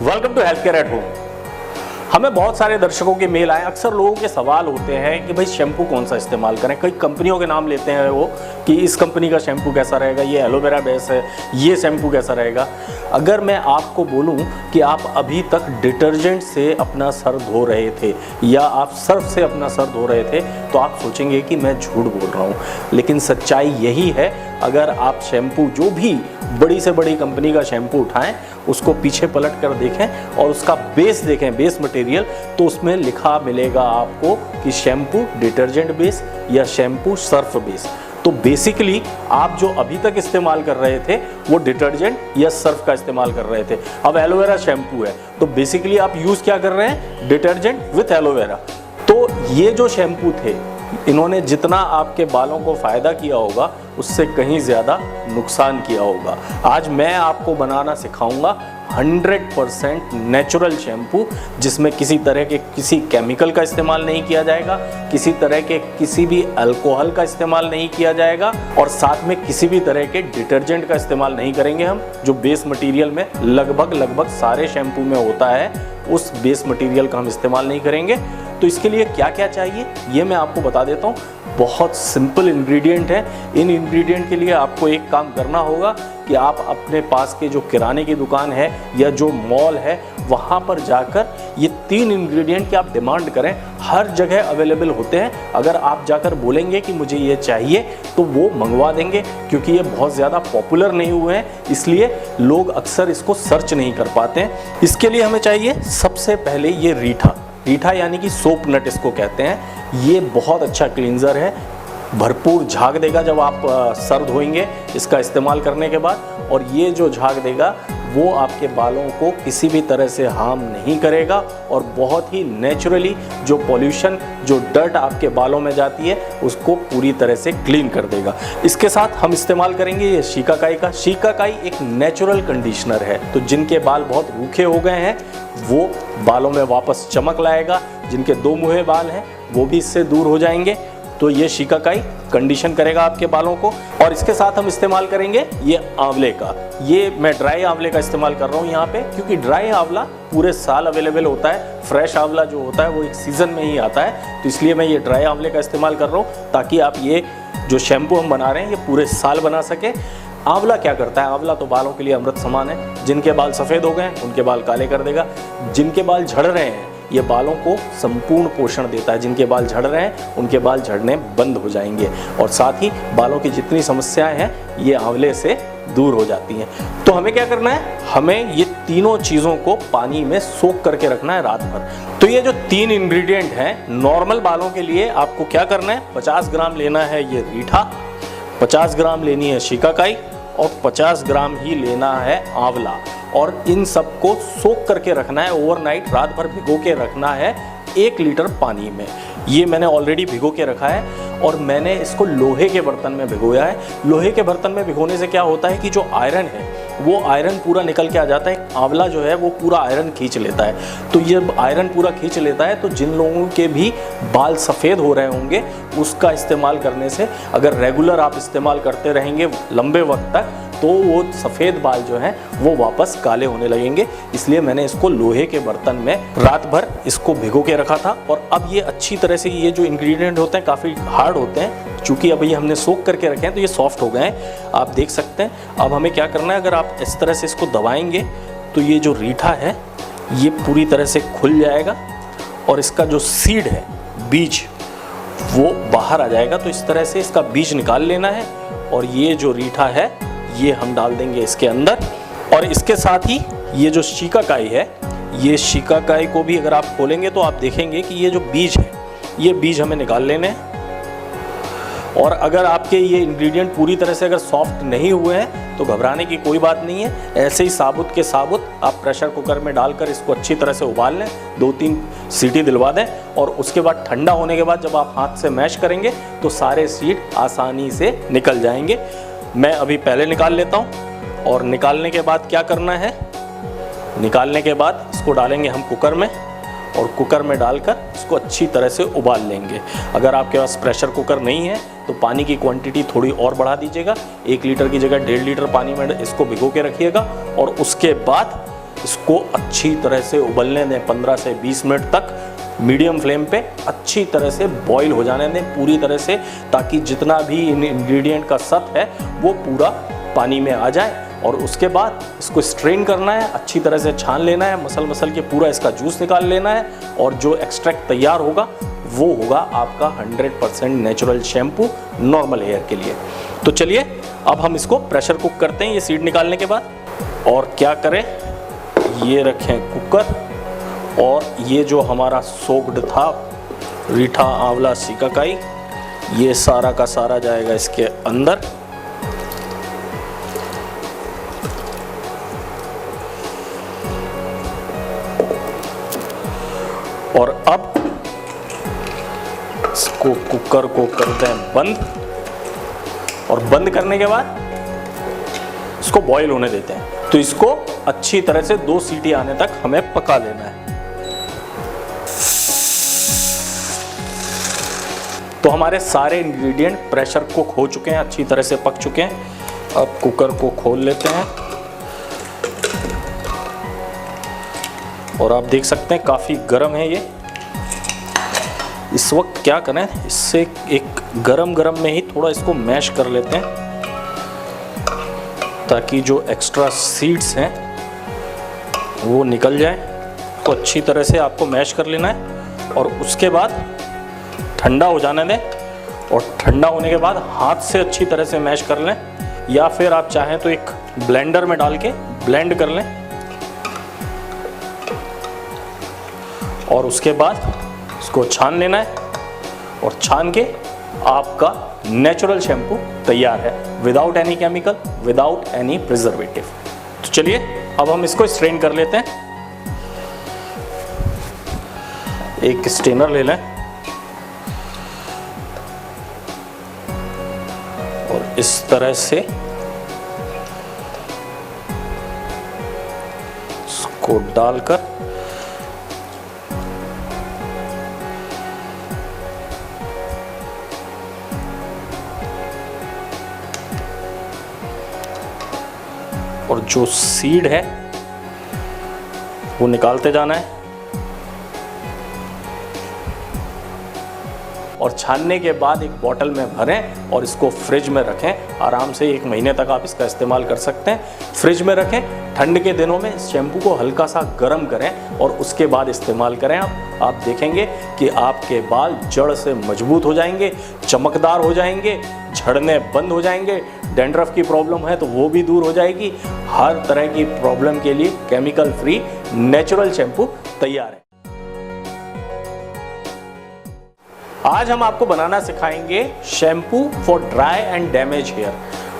Welcome to health care at home. हमें बहुत सारे दर्शकों के मेल आए। अक्सर लोगों के सवाल होते हैं कि भाई शैम्पू कौन सा इस्तेमाल करें। कई कंपनियों के नाम लेते हैं वो कि इस कंपनी का शैम्पू कैसा रहेगा, ये एलोवेरा बेस है, ये शैम्पू कैसा रहेगा। अगर मैं आपको बोलूं कि आप अभी तक डिटर्जेंट से अपना सर धो रहे थे या आप सर्फ से अपना सर धो रहे थे तो आप सोचेंगे कि मैं झूठ बोल रहा हूँ, लेकिन सच्चाई यही है। अगर आप शैम्पू जो भी बड़ी से बड़ी कंपनी का शैम्पू उठाएं, उसको पीछे पलट कर देखें और उसका बेस देखें, बेस मटेरियल, तो उसमें लिखा मिलेगा आपको कि शैम्पू डिटर्जेंट बेस या शैम्पू सर्फ बेस। तो बेसिकली आप जो अभी तक इस्तेमाल कर रहे थे वो डिटर्जेंट या सर्फ का इस्तेमाल कर रहे थे। अब एलोवेरा शैम्पू है तो बेसिकली आप यूज़ क्या कर रहे हैं, डिटर्जेंट विथ एलोवेरा। तो ये जो शैम्पू थे इन्होंने जितना आपके बालों को फ़ायदा किया होगा उससे कहीं ज़्यादा नुकसान किया होगा। आज मैं आपको बनाना सिखाऊंगा 100% नेचुरल शैम्पू, जिसमें किसी तरह के किसी केमिकल का इस्तेमाल नहीं किया जाएगा, किसी तरह के किसी भी अल्कोहल का इस्तेमाल नहीं किया जाएगा और साथ में किसी भी तरह के डिटर्जेंट का इस्तेमाल नहीं करेंगे हम। जो बेस मटेरियल में लगभग सारे शैम्पू में होता है उस बेस मटेरियल का हम इस्तेमाल नहीं करेंगे। तो इसके लिए क्या क्या चाहिए ये मैं आपको बता देता हूँ। बहुत सिंपल इंग्रेडिएंट है। इन इंग्रेडिएंट के लिए आपको एक काम करना होगा कि आप अपने पास के जो किराने की दुकान है या जो मॉल है वहाँ पर जाकर ये 3 इंग्रेडिएंट की आप डिमांड करें। हर जगह अवेलेबल होते हैं। अगर आप जाकर बोलेंगे कि मुझे ये चाहिए तो वो मंगवा देंगे, क्योंकि ये बहुत ज़्यादा पॉपुलर नहीं हुए हैं इसलिए लोग अक्सर इसको सर्च नहीं कर पाते हैं। इसके लिए हमें चाहिए सबसे पहले ये रीठा यानी कि सोप नट इसको कहते हैं। ये बहुत अच्छा क्लींजर है, भरपूर झाग देगा जब आप सर धोएंगे इसका इस्तेमाल करने के बाद। और ये जो झाग देगा वो आपके बालों को किसी भी तरह से हार्म नहीं करेगा और बहुत ही नेचुरली जो पॉल्यूशन, जो डर्ट आपके बालों में जाती है उसको पूरी तरह से क्लीन कर देगा। इसके साथ हम इस्तेमाल करेंगे ये शिकाकाई का। शिकाकाई एक नेचुरल कंडीशनर है, तो जिनके बाल बहुत रूखे हो गए हैं वो बालों में वापस चमक लाएगा। जिनके 2 मुहे बाल हैं वो भी इससे दूर हो जाएंगे। तो ये शिकाकाई कंडीशन करेगा आपके बालों को। और इसके साथ हम इस्तेमाल करेंगे ये आंवले का। ये मैं ड्राई आंवले का इस्तेमाल कर रहा हूँ यहाँ पे, क्योंकि ड्राई आंवला पूरे साल अवेलेबल होता है। फ्रेश आंवला जो होता है वो एक सीज़न में ही आता है, तो इसलिए मैं ये ड्राई आंवले का इस्तेमाल कर रहा हूँ ताकि आप ये जो शैम्पू हम बना रहे हैं ये पूरे साल बना सकें। आंवला क्या करता है, आंवला तो बालों के लिए अमृत समान है। जिनके बाल सफ़ेद हो गए हैं उनके बाल काले कर देगा। जिनके बाल झड़ रहे हैं ये बालों को संपूर्ण पोषण देता है। जिनके बाल झड़ रहे हैं उनके बाल झड़ने बंद हो जाएंगे और साथ ही बालों की जितनी समस्याएं हैं ये आंवले से दूर हो जाती हैं। तो हमें क्या करना है, हमें ये तीनों चीज़ों को पानी में सोख करके रखना है रात भर। तो ये जो 3 इंग्रेडिएंट हैं नॉर्मल बालों के लिए आपको क्या करना है, 50 ग्राम लेना है ये रीठा, 50 ग्राम लेनी है शिकाकाई और 50 ग्राम ही लेना है आंवला। और इन सबको सोख करके रखना है ओवरनाइट, रात भर भिगो के रखना है 1 लीटर पानी में। ये मैंने ऑलरेडी भिगो के रखा है और मैंने इसको लोहे के बर्तन में भिगोया है। लोहे के बर्तन में भिगोने से क्या होता है कि जो आयरन है वो आयरन पूरा निकल के आ जाता है। आंवला जो है वो पूरा आयरन खींच लेता है। तो ये आयरन पूरा खींच लेता है तो जिन लोगों के भी बाल सफ़ेद हो रहे होंगे उसका इस्तेमाल करने से, अगर रेगुलर आप इस्तेमाल करते रहेंगे लंबे वक्त तक, तो वो सफ़ेद बाल जो हैं वो वापस काले होने लगेंगे। इसलिए मैंने इसको लोहे के बर्तन में रात भर इसको भिगो के रखा था। और अब ये अच्छी तरह से, ये जो इंग्रेडिएंट होते हैं काफ़ी हार्ड होते हैं, चूँकि अब ये हमने सोख करके रखे हैं तो ये सॉफ्ट हो गए हैं, आप देख सकते हैं। अब हमें क्या करना है, अगर आप इस तरह से इसको दबाएंगे तो ये जो रीठा है ये पूरी तरह से खुल जाएगा और इसका जो सीड है, बीज, वो बाहर आ जाएगा। तो इस तरह से इसका बीज निकाल लेना है और ये जो रीठा है ये हम डाल देंगे इसके अंदर। और इसके साथ ही ये जो शिकाकाई है, ये शिकाकाई को भी अगर आप खोलेंगे तो आप देखेंगे कि ये जो बीज है ये बीज हमें निकाल लेने हैं। और अगर आपके ये इंग्रेडिएंट पूरी तरह से अगर सॉफ्ट नहीं हुए हैं तो घबराने की कोई बात नहीं है। ऐसे ही साबुत के साबुत आप प्रेशर कुकर में डालकर इसको अच्छी तरह से उबाल लें, 2-3 सीटी दिलवा दें और उसके बाद ठंडा होने के बाद जब आप हाथ से मैश करेंगे तो सारे सीड आसानी से निकल जाएंगे। मैं अभी पहले निकाल लेता हूँ। और निकालने के बाद क्या करना है, निकालने के बाद इसको डालेंगे हम कुकर में और कुकर में डालकर इसको अच्छी तरह से उबाल लेंगे। अगर आपके पास प्रेशर कुकर नहीं है तो पानी की क्वांटिटी थोड़ी और बढ़ा दीजिएगा। 1 लीटर की जगह 1.5 लीटर पानी में इसको भिगो के रखिएगा और उसके बाद इसको अच्छी तरह से उबलने दें 15 से 20 मिनट तक मीडियम फ्लेम पे अच्छी तरह से बॉईल हो जाने दें पूरी तरह से, ताकि जितना भी इंग्रेडिएंट का सत है वो पूरा पानी में आ जाए। और उसके बाद इसको स्ट्रेन करना है, अच्छी तरह से छान लेना है, मसल के पूरा इसका जूस निकाल लेना है, और जो एक्सट्रैक्ट तैयार होगा वो होगा आपका 100% नेचुरल शैम्पू नॉर्मल हेयर के लिए। तो चलिए अब हम इसको प्रेशर कुक करते हैं ये सीड निकालने के बाद। और क्या करें, ये रखें कुकर, और ये जो हमारा सोक्ड था रीठा आंवला शिकाकाई, ये सारा का सारा जाएगा इसके अंदर। और अब इसको कुकर को कर दें बंद, और बंद करने के बाद इसको बॉईल होने देते हैं। तो इसको अच्छी तरह से 2 सीटी आने तक हमें पका लेना है। तो हमारे सारे इंग्रेडिएंट प्रेशर कुक हो चुके हैं, अच्छी तरह से पक चुके हैं। अब कुकर को खोल लेते हैं, और आप देख सकते हैं काफ़ी गर्म है ये। इस वक्त क्या करें, इससे एक गरम में ही थोड़ा इसको मैश कर लेते हैं, ताकि जो एक्स्ट्रा सीड्स हैं वो निकल जाए। तो अच्छी तरह से आपको मैश कर लेना है, और उसके बाद ठंडा हो जाने दें, और ठंडा होने के बाद हाथ से अच्छी तरह से मैश कर लें, या फिर आप चाहें तो एक ब्लेंडर में डाल के ब्लेंड कर लें। और उसके बाद इसको छान लेना है, और छान के आपका नेचुरल शैम्पू तैयार है, without any chemical, without any preservative. तो चलिए अब हम इसको स्ट्रेन कर लेते हैं। एक स्ट्रेनर ले लें, और इस तरह से इसको डालकर और जो सीड है वो निकालते जाना है, और छानने के बाद एक बोतल में भरें और इसको फ्रिज में रखें। आराम से 1 महीने तक आप इसका इस्तेमाल कर सकते हैं। फ्रिज में रखें, ठंड के दिनों में शैम्पू को हल्का सा गर्म करें और उसके बाद इस्तेमाल करें। आप देखेंगे कि आपके बाल जड़ से मजबूत हो जाएंगे, चमकदार हो जाएंगे, झड़ने बंद हो जाएंगे। डैंड्रफ की प्रॉब्लम है तो वो भी दूर हो जाएगी। हर तरह की प्रॉब्लम के लिए केमिकल फ्री नेचुरल शैम्पू तैयार है। आज हम आपको बनाना सिखाएंगे shampoo for dry and damage hair.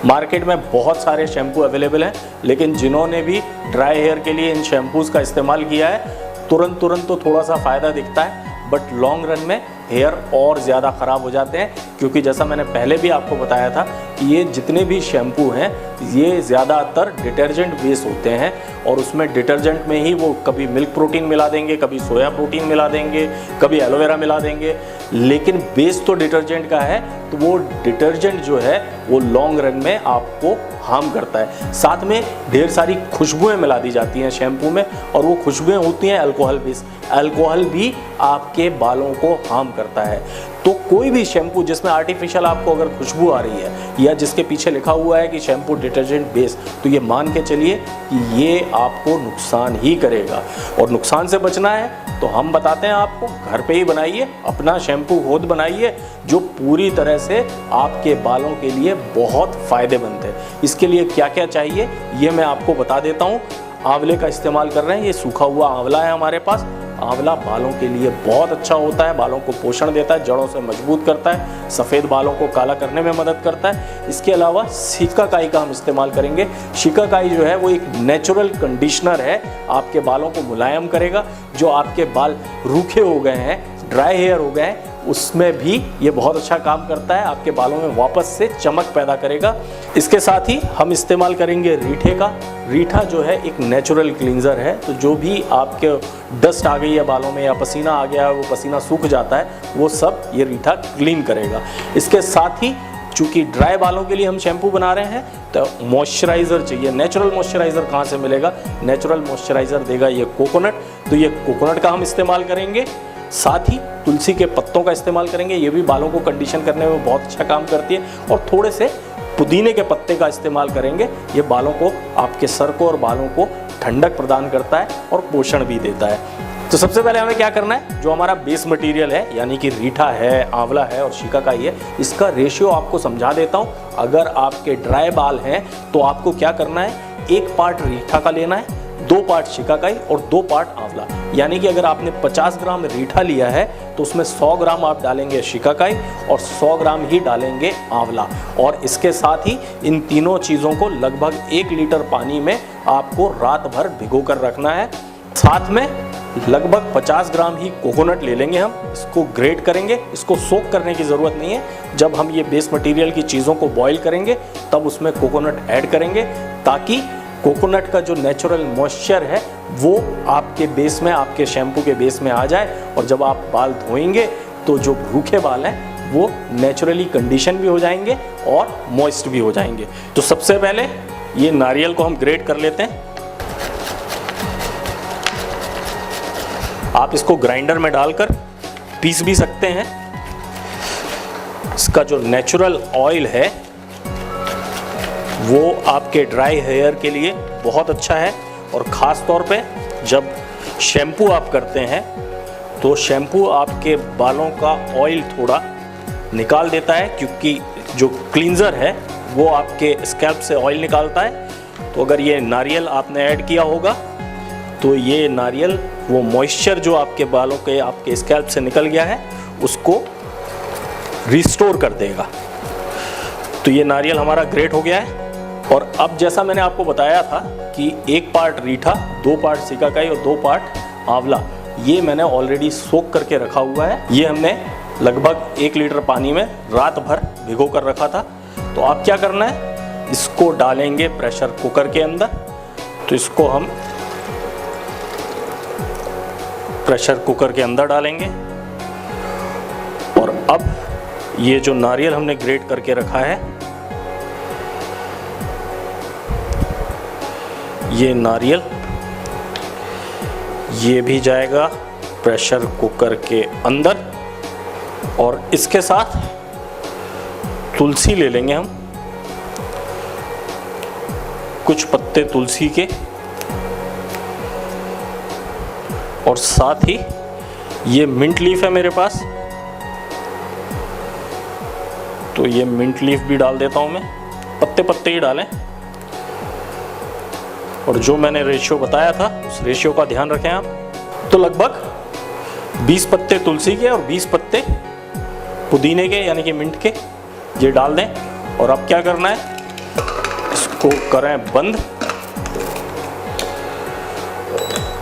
Market में बहुत सारे शैम्पू अवेलेबल हैं, लेकिन जिन्होंने भी ड्राई हेयर के लिए इन शैम्पूज़ का इस्तेमाल किया है तुरंत तो थोड़ा सा फ़ायदा दिखता है, बट लॉन्ग रन में हेयर और ज़्यादा ख़राब हो जाते हैं। क्योंकि जैसा मैंने पहले भी आपको बताया था कि ये जितने भी शैम्पू हैं ये ज़्यादातर डिटर्जेंट बेस होते हैं, और उसमें डिटर्जेंट में ही वो कभी मिल्क प्रोटीन मिला देंगे, कभी सोया प्रोटीन मिला देंगे, कभी एलोवेरा मिला देंगे, लेकिन बेस तो डिटर्जेंट का है। तो वो डिटर्जेंट जो है वो लॉन्ग रन में आपको हार्म करता है। साथ में ढेर सारी खुशबुएं मिला दी जाती हैं शैम्पू में, और वो खुशबुएं होती हैं अल्कोहल बेस। अल्कोहल भी आपके बालों को हार्म करता है। तो कोई भी शैम्पू जिसमें आर्टिफिशियल आपको अगर खुशबू आ रही है, या जिसके पीछे लिखा हुआ है कि शैम्पू डिटर्जेंट बेस, तो ये मान के चलिए कि ये आपको नुकसान ही करेगा। और नुकसान से बचना है तो हम बताते हैं आपको, घर पे ही बनाइए, अपना शैम्पू खुद बनाइए जो पूरी तरह से आपके बालों के लिए बहुत फ़ायदेमंद है। इसके लिए क्या क्या चाहिए ये मैं आपको बता देता हूँ। आंवले का इस्तेमाल कर रहे हैं, ये सूखा हुआ आंवला है हमारे पास। आंवला बालों के लिए बहुत अच्छा होता है, बालों को पोषण देता है, जड़ों से मजबूत करता है, सफ़ेद बालों को काला करने में मदद करता है। इसके अलावा शिकाकाई का हम इस्तेमाल करेंगे। शिकाकाई जो है वो एक नेचुरल कंडीशनर है, आपके बालों को मुलायम करेगा। जो आपके बाल रूखे हो गए हैं, ड्राई हेयर हो गए हैं, उसमें भी ये बहुत अच्छा काम करता है, आपके बालों में वापस से चमक पैदा करेगा। इसके साथ ही हम इस्तेमाल करेंगे रीठे का। रीठा जो है एक नेचुरल क्लींजर है, तो जो भी आपके डस्ट आ गई है बालों में या पसीना आ गया है, वो पसीना सूख जाता है, वो सब ये रीठा क्लीन करेगा। इसके साथ ही चूंकि ड्राई बालों के लिए हम शैम्पू बना रहे हैं तो मॉइस्चराइज़र चाहिए। नेचुरल मॉइस्चराइज़र कहाँ से मिलेगा? नेचुरल मॉइस्चराइज़र देगा ये कोकोनट, तो ये कोकोनट का हम इस्तेमाल करेंगे। साथ ही तुलसी के पत्तों का इस्तेमाल करेंगे, ये भी बालों को कंडीशन करने में बहुत अच्छा काम करती है। और थोड़े से पुदीने के पत्ते का इस्तेमाल करेंगे, ये बालों को, आपके सर को और बालों को ठंडक प्रदान करता है और पोषण भी देता है। तो सबसे पहले हमें क्या करना है, जो हमारा बेस मटेरियल है यानी कि रीठा है, आंवला है और शिकाकाई है, इसका रेशियो आपको समझा देता हूँ। अगर आपके ड्राई बाल हैं तो आपको क्या करना है, 1 पार्ट रीठा का लेना है, 2 पार्ट शिकाकाई और 2 पार्ट आंवला। यानी कि अगर आपने 50 ग्राम रीठा लिया है तो उसमें 100 ग्राम आप डालेंगे शिकाकाई और 100 ग्राम ही डालेंगे आंवला। और इसके साथ ही इन तीनों चीज़ों को लगभग 1 लीटर पानी में आपको रात भर भिगो कर रखना है। साथ में लगभग 50 ग्राम ही कोकोनट ले लेंगे हम, इसको ग्रेट करेंगे। इसको सोक करने की ज़रूरत नहीं है, जब हम ये बेस मटेरियल की चीज़ों को बॉईल करेंगे तब उसमें कोकोनट ऐड करेंगे, ताकि कोकोनट का जो नेचुरल मॉइस्चर है वो आपके बेस में, आपके शैम्पू के बेस में आ जाए। और जब आप बाल धोएंगे तो जो भूखे बाल हैं वो नेचुरली कंडीशन भी हो जाएंगे और मॉइस्ट भी हो जाएंगे। तो सबसे पहले ये नारियल को हम ग्रेट कर लेते हैं। आप इसको ग्राइंडर में डालकर पीस भी सकते हैं। इसका जो नेचुरल ऑयल है वो आपके ड्राई हेयर के लिए बहुत अच्छा है। और ख़ास तौर पे जब शैम्पू आप करते हैं तो शैम्पू आपके बालों का ऑयल थोड़ा निकाल देता है, क्योंकि जो क्लींजर है वो आपके स्कैल्प से ऑयल निकालता है। तो अगर ये नारियल आपने ऐड किया होगा तो ये नारियल वो मॉइस्चर जो आपके बालों के, आपके स्कैल्प से निकल गया है, उसको रिस्टोर कर देगा। तो ये नारियल हमारा ग्रेट हो गया है। और अब जैसा मैंने आपको बताया था कि 1 पार्ट रीठा, 2 पार्ट सिकाकाई और 2 पार्ट आंवला, ये मैंने ऑलरेडी सोक करके रखा हुआ है। ये हमने लगभग 1 लीटर पानी में रात भर भिगो कर रखा था। तो आप क्या करना है, इसको डालेंगे प्रेशर कुकर के अंदर। तो इसको हम प्रेशर कुकर के अंदर डालेंगे। और अब ये जो नारियल हमने ग्रेट करके रखा है, ये नारियल ये भी जाएगा प्रेशर कुकर के अंदर। और इसके साथ तुलसी ले लेंगे हम, कुछ पत्ते तुलसी के, और साथ ही ये मिंट लीफ है मेरे पास, तो ये मिंट लीफ भी डाल देता हूं मैं। पत्ते पत्ते ही डालें। और जो मैंने रेशियो बताया था उस रेशियो का ध्यान रखें आप। तो लगभग 20 पत्ते तुलसी के और 20 पत्ते पुदीने के यानी कि मिंट के ये डाल दें। और अब क्या करना है, इसको करें बंद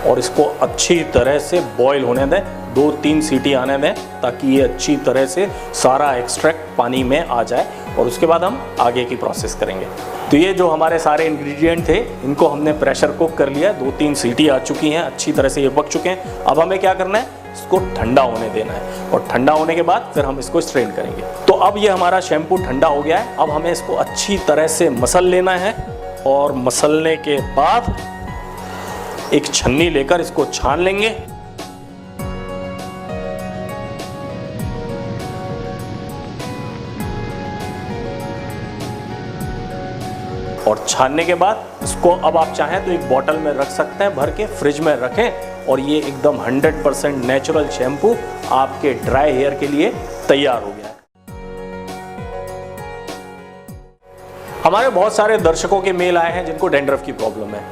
और इसको अच्छी तरह से बॉईल होने दें, 2-3 सीटी आने दें, ताकि ये अच्छी तरह से सारा एक्सट्रैक्ट पानी में आ जाए। और उसके बाद हम आगे की प्रोसेस करेंगे। तो ये जो हमारे सारे इंग्रेडिएंट थे इनको हमने प्रेशर कुक कर लिया, 2-3 सीटी आ चुकी हैं, अच्छी तरह से ये पक चुके हैं। अब हमें क्या करना है, इसको ठंडा होने देना है। और ठंडा होने के बाद फिर हम इसको स्ट्रेन करेंगे। तो अब ये हमारा शैम्पू ठंडा हो गया है। अब हमें इसको अच्छी तरह से मसल लेना है। और मसलने के बाद एक छन्नी लेकर इसको छान लेंगे। और छानने के बाद इसको अब आप चाहें तो एक बोतल में रख सकते हैं, भर के फ्रिज में रखें। और ये एकदम 100% नेचुरल शैम्पू आपके ड्राई हेयर के लिए तैयार हो गया है। हमारे बहुत सारे दर्शकों के मेल आए हैं जिनको डैंड्रफ की प्रॉब्लम है।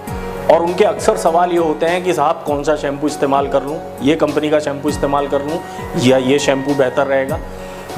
और उनके अक्सर सवाल ये होते हैं कि साहब कौन सा शैम्पू इस्तेमाल कर लूँ, ये कंपनी का शैम्पू इस्तेमाल कर लूँ या ये शैम्पू बेहतर रहेगा।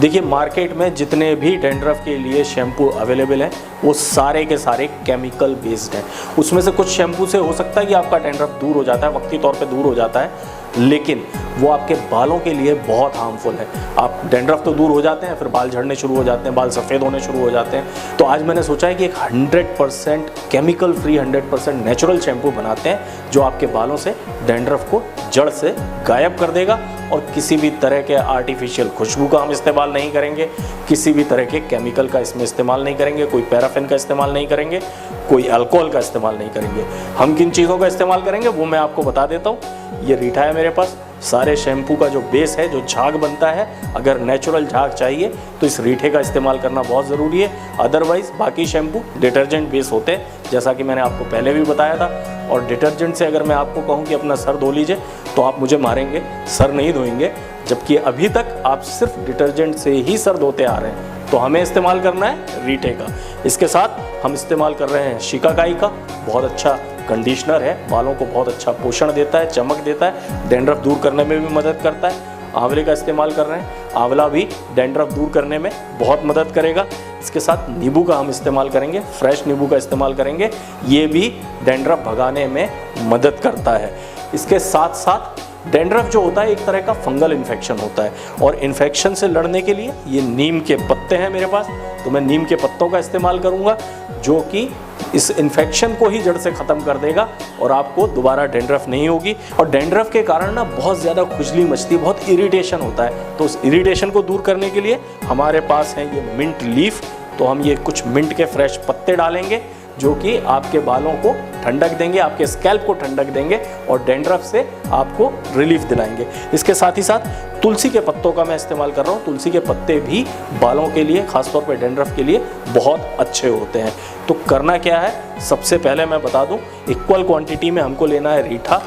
देखिए, मार्केट में जितने भी डैंड्रफ के लिए शैम्पू अवेलेबल हैं वो सारे के सारे केमिकल बेस्ड हैं। उसमें से कुछ शैम्पू से हो सकता है कि आपका डैंड्रफ दूर हो जाता है, वक्ती तौर पे दूर हो जाता है, लेकिन वो आपके बालों के लिए बहुत हार्मफुल है। आप डैंड्रफ तो दूर हो जाते हैं, फिर बाल झड़ने शुरू हो जाते हैं, बाल सफ़ेद होने शुरू हो जाते हैं। तो आज मैंने सोचा है कि एक 100% केमिकल फ्री 100% नेचुरल शैम्पू बनाते हैं जो आपके बालों से डैंड्रफ को जड़ से गायब कर देगा और किसी भी तरह के आर्टिफिशियल खुशबू का हम इस्तेमाल नहीं करेंगे, किसी भी तरह के केमिकल का इसमें इस्तेमाल नहीं करेंगे, कोई पैराफिन का इस्तेमाल नहीं करेंगे, कोई अल्कोहल का इस्तेमाल नहीं करेंगे। हम किन चीज़ों का इस्तेमाल करेंगे वो मैं आपको बता देता हूँ। ये रीठा है मेरे पास। सारे शैम्पू का जो बेस है, जो झाग बनता है, अगर नेचुरल झाग चाहिए तो इस रीठे का इस्तेमाल करना बहुत ज़रूरी है। अदरवाइज़ बाकी शैम्पू डिटर्जेंट बेस होते हैं, जैसा कि मैंने आपको पहले भी बताया था। और डिटर्जेंट से अगर मैं आपको कहूँ कि अपना सर धो लीजिए तो आप मुझे मारेंगे, सर नहीं धोएंगे, जबकि अभी तक आप सिर्फ डिटर्जेंट से ही सर धोते आ रहे हैं। तो हमें इस्तेमाल करना है रीठे का। इसके साथ हम इस्तेमाल कर रहे हैं शिकाकाई का। बहुत अच्छा कंडीशनर है, बालों को बहुत अच्छा पोषण देता है, चमक देता है, डैंड्रफ दूर करने में भी मदद करता है। आंवले का इस्तेमाल कर रहे हैं, आंवला भी डैंड्रफ दूर करने में बहुत मदद करेगा। इसके साथ नींबू का हम इस्तेमाल करेंगे, फ्रेश नींबू का इस्तेमाल करेंगे, ये भी डैंड्रफ भगाने में मदद करता है। इसके साथ साथ डैंड्रफ जो होता है एक तरह का फंगल इन्फेक्शन होता है, और इन्फेक्शन से लड़ने के लिए ये नीम के पत्ते हैं मेरे पास, तो मैं नीम के पत्तों का इस्तेमाल करूंगा, जो कि इस इन्फेक्शन को ही जड़ से ख़त्म कर देगा और आपको दोबारा डैंड्रफ नहीं होगी। और डैंड्रफ के कारण ना बहुत ज़्यादा खुजली मचती है, बहुत इरिटेशन होता है। तो उस इरिटेशन को दूर करने के लिए हमारे पास है ये मिंट लीफ। तो हम ये कुछ मिंट के फ्रेश पत्ते डालेंगे, जो कि आपके बालों को ठंडक देंगे, आपके स्कैल्प को ठंडक देंगे और डैंड्रफ से आपको रिलीफ दिलाएंगे। इसके साथ ही साथ तुलसी के पत्तों का मैं इस्तेमाल कर रहा हूँ। तुलसी के पत्ते भी बालों के लिए, खासतौर पर डैंड्रफ के लिए बहुत अच्छे होते हैं। तो करना क्या है, सबसे पहले मैं बता दूँ, इक्वल क्वांटिटी में हमको लेना है रीठा,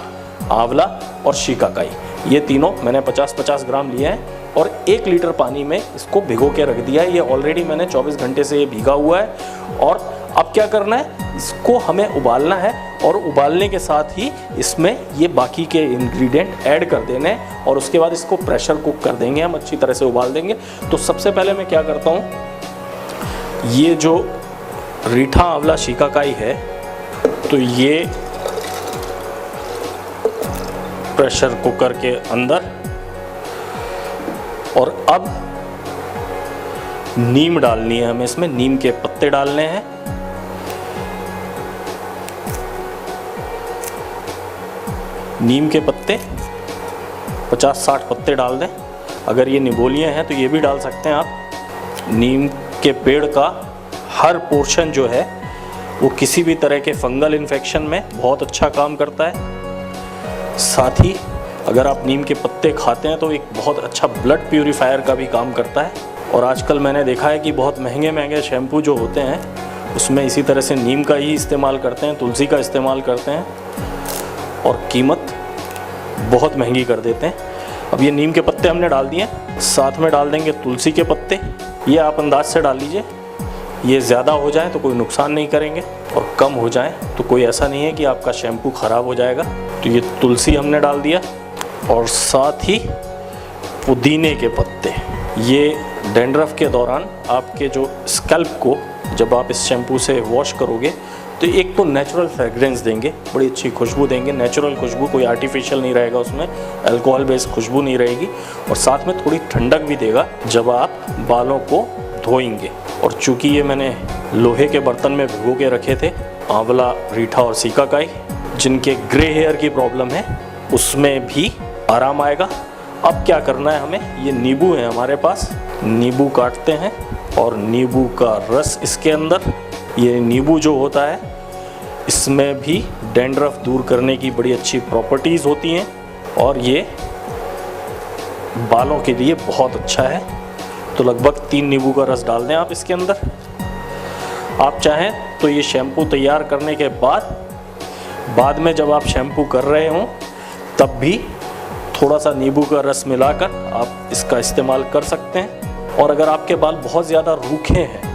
आंवला और शिकाकाई। ये तीनों मैंने 50-50 ग्राम लिए हैं और 1 लीटर पानी में इसको भिगो के रख दिया है। ये ऑलरेडी मैंने 24 घंटे से ये भीगा हुआ है। और अब क्या करना है, इसको हमें उबालना है और उबालने के साथ ही इसमें ये बाकी के इंग्रेडिएंट ऐड कर देने हैं और उसके बाद इसको प्रेशर कुक कर देंगे, हम अच्छी तरह से उबाल देंगे। तो सबसे पहले मैं क्या करता हूँ, ये जो रीठा, आंवला, शिकाकाई है, तो ये प्रेशर कुकर के अंदर, और अब नीम डालनी है हमें, इसमें नीम के पत्ते डालने हैं। नीम के पत्ते 50-60 पत्ते डाल दें। अगर ये निबोलियाँ हैं तो ये भी डाल सकते हैं आप। नीम के पेड़ का हर पोर्शन जो है वो किसी भी तरह के फंगल इन्फेक्शन में बहुत अच्छा काम करता है। साथ ही अगर आप नीम के पत्ते खाते हैं तो एक बहुत अच्छा ब्लड प्यूरीफायर का भी काम करता है। और आजकल मैंने देखा है कि बहुत महंगे महंगे शैम्पू जो होते हैं उसमें इसी तरह से नीम का ही इस्तेमाल करते हैं, तुलसी का इस्तेमाल करते हैं और कीमत बहुत महंगी कर देते हैं। अब ये नीम के पत्ते हमने डाल दिए, साथ में डाल देंगे तुलसी के पत्ते। ये आप अंदाज से डाल लीजिए, ये ज़्यादा हो जाए तो कोई नुकसान नहीं करेंगे और कम हो जाए तो कोई ऐसा नहीं है कि आपका शैम्पू ख़राब हो जाएगा। तो ये तुलसी हमने डाल दिया और साथ ही पुदीने के पत्ते। ये डैंड्रफ के दौरान आपके जो स्कैल्प को जब आप इस शैम्पू से वॉश करोगे तो एक तो नेचुरल फ्रेगरेंस देंगे, बड़ी अच्छी खुशबू देंगे, नेचुरल खुशबू, कोई आर्टिफिशियल नहीं रहेगा उसमें, अल्कोहल बेस्ड खुशबू नहीं रहेगी। और साथ में थोड़ी ठंडक भी देगा जब आप बालों को धोएंगे। और चूँकि ये मैंने लोहे के बर्तन में भिगो के रखे थे, आंवला, रीठा और शिकाकाई, जिनके ग्रे हेयर की प्रॉब्लम है उसमें भी आराम आएगा। अब क्या करना है हमें, ये नींबू है हमारे पास, नींबू काटते हैं और नींबू का रस इसके अंदर। ये नींबू जो होता है इसमें भी डैंड्रफ दूर करने की बड़ी अच्छी प्रॉपर्टीज़ होती हैं और ये बालों के लिए बहुत अच्छा है। तो लगभग 3 नींबू का रस डाल दें आप इसके अंदर। आप चाहें तो ये शैम्पू तैयार करने के बाद में जब आप शैम्पू कर रहे हों तब भी थोड़ा सा नींबू का रस मिलाकर आप इसका इस्तेमाल कर सकते हैं। और अगर आपके बाल बहुत ज़्यादा रूखे हैं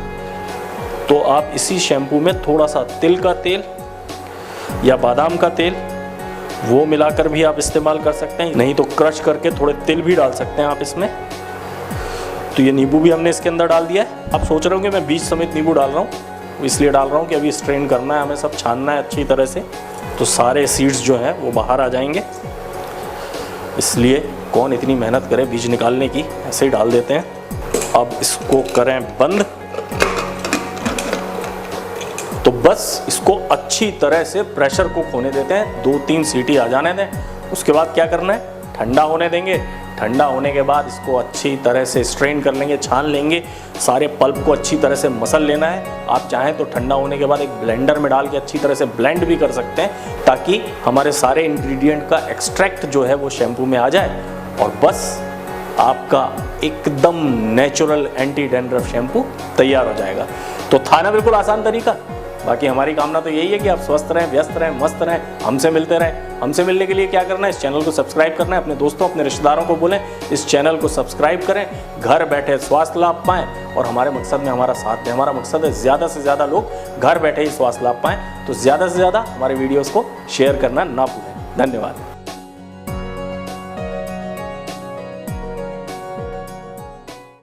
तो आप इसी शैम्पू में थोड़ा सा तिल का तेल या बादाम का तेल वो मिलाकर भी आप इस्तेमाल कर सकते हैं, नहीं तो क्रश करके थोड़े तिल भी डाल सकते हैं आप इसमें। तो ये नींबू भी हमने इसके अंदर डाल दिया है। आप सोच रहे होंगे मैं बीज समेत नींबू डाल रहा हूँ, इसलिए डाल रहा हूँ कि अभी स्ट्रेन करना है, हमें सब छानना है अच्छी तरह से, तो सारे सीड्स जो हैं वो बाहर आ जाएंगे। इसलिए कौन इतनी मेहनत करे बीज निकालने की, ऐसे ही डाल देते हैं। अब इसको करें बंद। तो बस इसको अच्छी तरह से प्रेशर कुक होने देते हैं, 2-3 सीटी आ जाने दें। उसके बाद क्या करना है, ठंडा होने देंगे। ठंडा होने के बाद इसको अच्छी तरह से स्ट्रेन कर लेंगे, छान लेंगे, सारे पल्प को अच्छी तरह से मसल लेना है। आप चाहें तो ठंडा होने के बाद एक ब्लेंडर में डाल के अच्छी तरह से ब्लेंड भी कर सकते हैं, ताकि हमारे सारे इंग्रेडिएंट का एक्सट्रैक्ट जो है वो शैम्पू में आ जाए और बस आपका एकदम नेचुरल एंटी डैंड्रफ शैम्पू तैयार हो जाएगा। तो था ना बिल्कुल आसान तरीका। बाकी हमारी कामना तो यही है कि आप स्वस्थ रहें, व्यस्त रहें, मस्त रहें, हमसे मिलते रहें। हमसे मिलने के लिए क्या करना है, इस चैनल को सब्सक्राइब करना है, अपने दोस्तों अपने रिश्तेदारों को बोलें इस चैनल को सब्सक्राइब करें, घर बैठे स्वास्थ्य लाभ पाएं और हमारे मकसद में हमारा साथ दें। हमारा मकसद है ज़्यादा से ज़्यादा लोग घर बैठे ही स्वास्थ्य लाभ पाएं। तो ज़्यादा से ज़्यादा हमारे वीडियोज़ को शेयर करना ना भूलें। धन्यवाद।